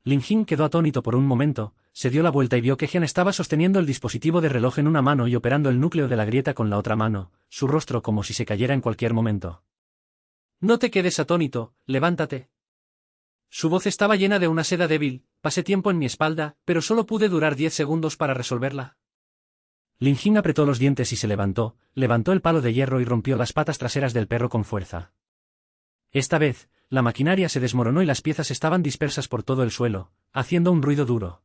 Lin Jin quedó atónito por un momento, se dio la vuelta y vio que Jian estaba sosteniendo el dispositivo de reloj en una mano y operando el núcleo de la grieta con la otra mano, su rostro como si se cayera en cualquier momento. «No te quedes atónito, levántate». Su voz estaba llena de una seda débil. «Pasé tiempo en mi espalda, pero solo pude durar 10 segundos para resolverla». Lin Jin apretó los dientes y se levantó el palo de hierro y rompió las patas traseras del perro con fuerza. Esta vez, la maquinaria se desmoronó y las piezas estaban dispersas por todo el suelo, haciendo un ruido duro.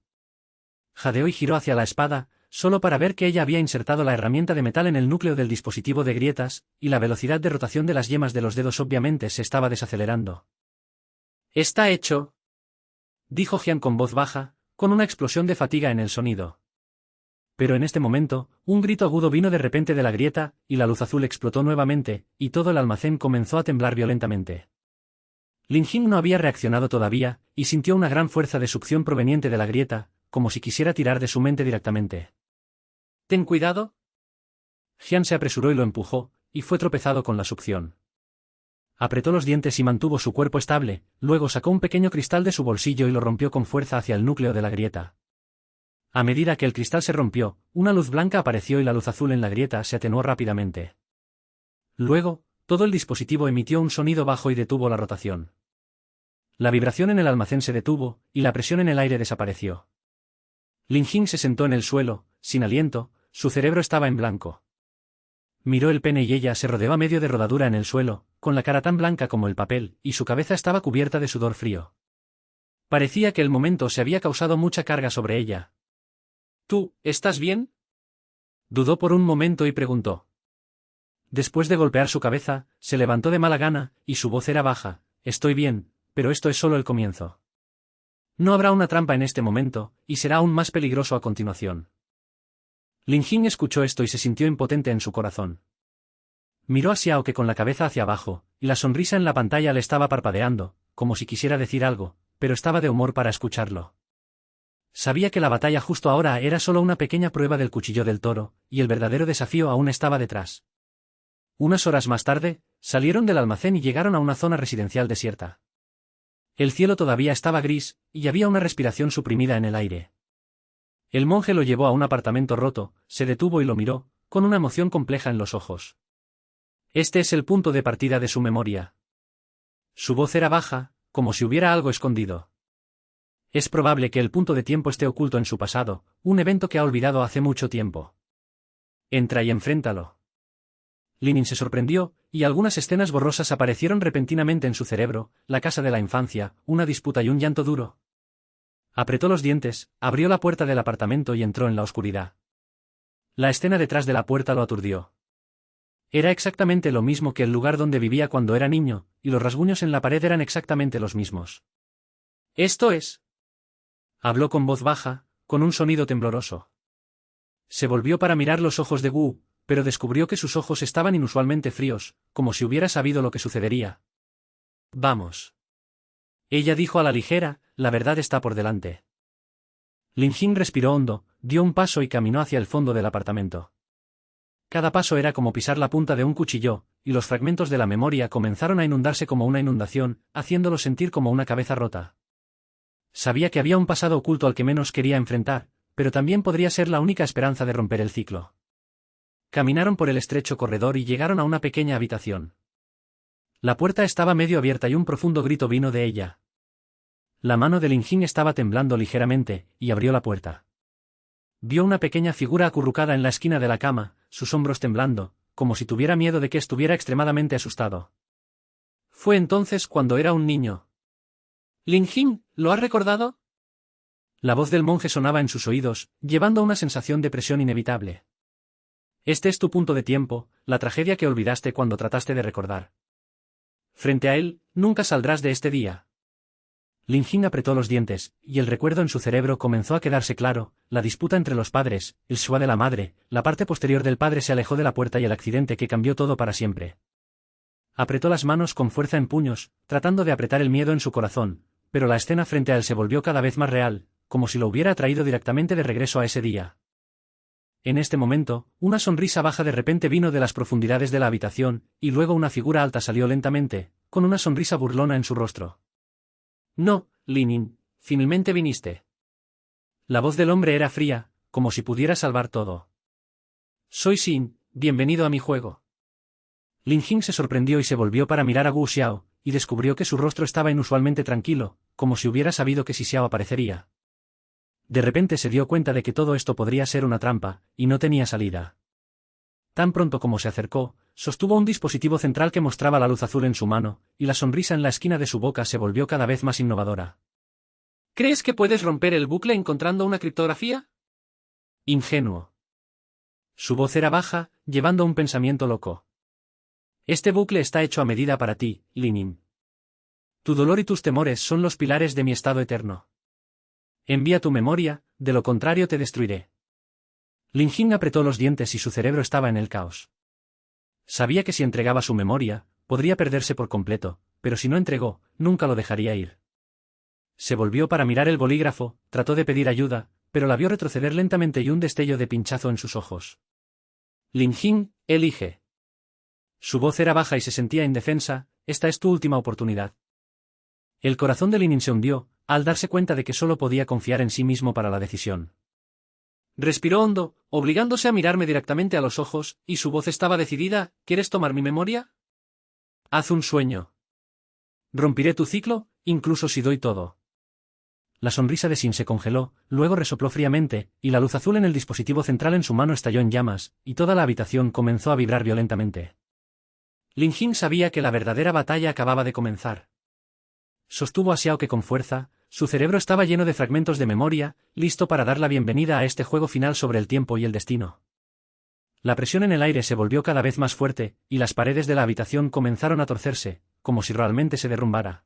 Jadeó y giró hacia la espada, solo para ver que ella había insertado la herramienta de metal en el núcleo del dispositivo de grietas, y la velocidad de rotación de las yemas de los dedos obviamente se estaba desacelerando. «Está hecho», dijo Jian con voz baja, con una explosión de fatiga en el sonido. Pero en este momento, un grito agudo vino de repente de la grieta, y la luz azul explotó nuevamente, y todo el almacén comenzó a temblar violentamente. Lin Jin no había reaccionado todavía, y sintió una gran fuerza de succión proveniente de la grieta, como si quisiera tirar de su mente directamente. «Ten cuidado». Jian se apresuró y lo empujó, y fue tropezado con la succión. Apretó los dientes y mantuvo su cuerpo estable, luego sacó un pequeño cristal de su bolsillo y lo rompió con fuerza hacia el núcleo de la grieta. A medida que el cristal se rompió, una luz blanca apareció y la luz azul en la grieta se atenuó rápidamente. Luego, todo el dispositivo emitió un sonido bajo y detuvo la rotación. La vibración en el almacén se detuvo, y la presión en el aire desapareció. Lin Jin se sentó en el suelo, sin aliento, su cerebro estaba en blanco. Miró el pene y ella se rodeó a medio de rodadura en el suelo, con la cara tan blanca como el papel, y su cabeza estaba cubierta de sudor frío. Parecía que el momento se había causado mucha carga sobre ella. «¿Tú, estás bien?», dudó por un momento y preguntó. Después de golpear su cabeza, se levantó de mala gana, y su voz era baja. «Estoy bien, pero esto es solo el comienzo. No habrá una trampa en este momento, y será aún más peligroso a continuación». Lin Jin escuchó esto y se sintió impotente en su corazón. Miró a Xiao que con la cabeza hacia abajo, y la sonrisa en la pantalla le estaba parpadeando, como si quisiera decir algo, pero estaba de humor para escucharlo. Sabía que la batalla justo ahora era solo una pequeña prueba del cuchillo del toro, y el verdadero desafío aún estaba detrás. Unas horas más tarde, salieron del almacén y llegaron a una zona residencial desierta. El cielo todavía estaba gris, y había una respiración suprimida en el aire. El monje lo llevó a un apartamento roto, se detuvo y lo miró, con una emoción compleja en los ojos. Este es el punto de partida de su memoria. Su voz era baja, como si hubiera algo escondido. Es probable que el punto de tiempo esté oculto en su pasado, un evento que ha olvidado hace mucho tiempo. Entra y enfréntalo. Linin se sorprendió, y algunas escenas borrosas aparecieron repentinamente en su cerebro, la casa de la infancia, una disputa y un llanto duro. Apretó los dientes, abrió la puerta del apartamento y entró en la oscuridad. La escena detrás de la puerta lo aturdió. Era exactamente lo mismo que el lugar donde vivía cuando era niño, y los rasguños en la pared eran exactamente los mismos. «Esto es», habló con voz baja, con un sonido tembloroso. Se volvió para mirar los ojos de Wu, pero descubrió que sus ojos estaban inusualmente fríos, como si hubiera sabido lo que sucedería. «Vamos». Ella dijo a la ligera, la verdad está por delante. Lin Jing respiró hondo, dio un paso y caminó hacia el fondo del apartamento. Cada paso era como pisar la punta de un cuchillo, y los fragmentos de la memoria comenzaron a inundarse como una inundación, haciéndolo sentir como una cabeza rota. Sabía que había un pasado oculto al que menos quería enfrentar, pero también podría ser la única esperanza de romper el ciclo. Caminaron por el estrecho corredor y llegaron a una pequeña habitación. La puerta estaba medio abierta y un profundo grito vino de ella. La mano de Lin Jing estaba temblando ligeramente, y abrió la puerta. Vio una pequeña figura acurrucada en la esquina de la cama, sus hombros temblando, como si tuviera miedo de que estuviera extremadamente asustado. Fue entonces cuando era un niño. «Lin Jing, ¿lo has recordado?» La voz del monje sonaba en sus oídos, llevando una sensación de presión inevitable. «Este es tu punto de tiempo, la tragedia que olvidaste cuando trataste de recordar. Frente a él, nunca saldrás de este día». Lin Jing apretó los dientes, y el recuerdo en su cerebro comenzó a quedarse claro, la disputa entre los padres, el shua de la madre, la parte posterior del padre se alejó de la puerta y el accidente que cambió todo para siempre. Apretó las manos con fuerza en puños, tratando de apretar el miedo en su corazón, pero la escena frente a él se volvió cada vez más real, como si lo hubiera traído directamente de regreso a ese día. En este momento, una sonrisa baja de repente vino de las profundidades de la habitación, y luego una figura alta salió lentamente, con una sonrisa burlona en su rostro. «No, Linin, finalmente viniste». La voz del hombre era fría, como si pudiera salvar todo. «Soy Xin, bienvenido a mi juego». Lin Jing se sorprendió y se volvió para mirar a Wu Xiao, y descubrió que su rostro estaba inusualmente tranquilo, como si hubiera sabido que Xi Xiao aparecería. De repente se dio cuenta de que todo esto podría ser una trampa, y no tenía salida. Tan pronto como se acercó, sostuvo un dispositivo central que mostraba la luz azul en su mano, y la sonrisa en la esquina de su boca se volvió cada vez más innovadora. «¿Crees que puedes romper el bucle encontrando una criptografía?» «Ingenuo». Su voz era baja, llevando un pensamiento loco. «Este bucle está hecho a medida para ti, Linin. Tu dolor y tus temores son los pilares de mi estado eterno. Envía tu memoria, de lo contrario te destruiré». Lin Jing apretó los dientes y su cerebro estaba en el caos. Sabía que si entregaba su memoria, podría perderse por completo, pero si no entregó, nunca lo dejaría ir. Se volvió para mirar el bolígrafo, trató de pedir ayuda, pero la vio retroceder lentamente y un destello de pinchazo en sus ojos. «Lin Jing, elige». Su voz era baja y se sentía indefensa, «Esta es tu última oportunidad». El corazón de Linin se hundió, al darse cuenta de que solo podía confiar en sí mismo para la decisión. Respiró hondo, obligándose a mirarme directamente a los ojos, y su voz estaba decidida. «¿Quieres tomar mi memoria? Haz un sueño. Rompiré tu ciclo, incluso si doy todo». La sonrisa de Xin se congeló, luego resopló fríamente, y la luz azul en el dispositivo central en su mano estalló en llamas, y toda la habitación comenzó a vibrar violentamente. Lin Jing sabía que la verdadera batalla acababa de comenzar. Sostuvo a Xiao que con fuerza, su cerebro estaba lleno de fragmentos de memoria, listo para dar la bienvenida a este juego final sobre el tiempo y el destino. La presión en el aire se volvió cada vez más fuerte, y las paredes de la habitación comenzaron a torcerse, como si realmente se derrumbara.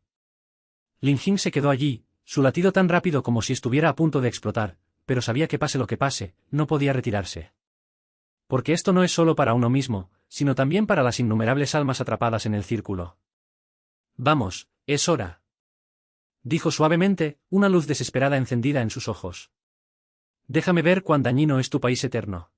Lin Jing se quedó allí, su latido tan rápido como si estuviera a punto de explotar, pero sabía que pase lo que pase, no podía retirarse. Porque esto no es solo para uno mismo, sino también para las innumerables almas atrapadas en el círculo. «Vamos, es hora», dijo suavemente, una luz desesperada encendida en sus ojos. Déjame ver cuán dañino es tu país eterno.